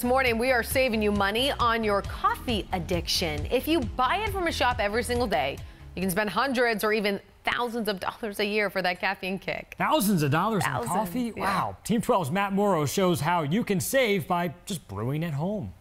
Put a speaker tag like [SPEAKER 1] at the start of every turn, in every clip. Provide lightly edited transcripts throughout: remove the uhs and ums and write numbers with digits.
[SPEAKER 1] This morning, we are saving you money on your coffee addiction. If you buy it from a shop every single day, you can spend hundreds or even thousands of dollars a year for that caffeine kick.
[SPEAKER 2] Thousands of dollars on coffee?
[SPEAKER 1] Yeah.
[SPEAKER 2] Wow. Team 12's Matt Morrow shows how you can save by just brewing at home.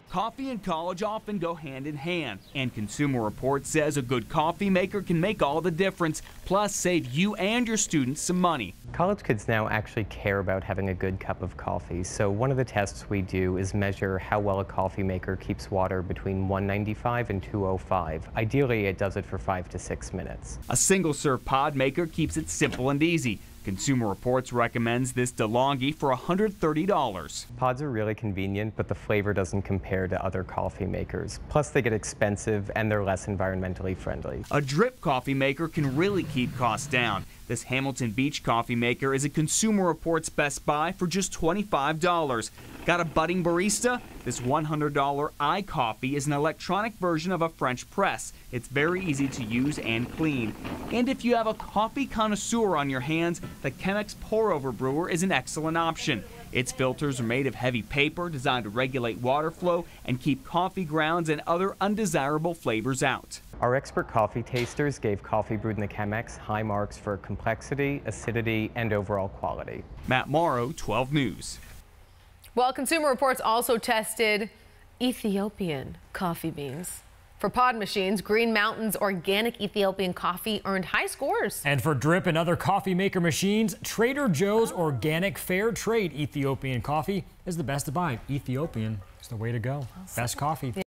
[SPEAKER 3] Coffee and college often go hand in hand, and Consumer Reports says a good coffee maker can make all the difference, plus save you and your students some money.
[SPEAKER 4] College kids now actually care about having a good cup of coffee, so one of the tests we do is measure how well a coffee maker keeps water between 195 and 205. Ideally, it does it for 5 to 6 minutes.
[SPEAKER 3] A single-serve pod maker keeps it simple and easy. Consumer Reports recommends this DeLonghi for $130.
[SPEAKER 4] Pods are really convenient, but the flavor doesn't compare to other coffee makers. Plus, they get expensive and they're less environmentally friendly.
[SPEAKER 3] A drip coffee maker can really keep costs down. This Hamilton Beach coffee maker is a Consumer Reports Best Buy for just $25. Got a budding barista? This $100 iCoffee is an electronic version of a French press. It's very easy to use and clean. And if you have a coffee connoisseur on your hands, the Chemex Pour-Over Brewer is an excellent option. Its filters are made of heavy paper designed to regulate water flow and keep coffee grounds and other undesirable flavors out.
[SPEAKER 4] Our expert coffee tasters gave coffee brewed in the Chemex high marks for complexity, acidity, and overall quality.
[SPEAKER 3] Matt Morrow, 12 News.
[SPEAKER 1] Well, Consumer Reports also tested Ethiopian coffee beans. For pod machines, Green Mountain's organic Ethiopian coffee earned high scores.
[SPEAKER 2] And for drip and other coffee maker machines, Trader Joe's organic fair trade Ethiopian coffee is the best to buy. Ethiopian is the way to go. Best coffee.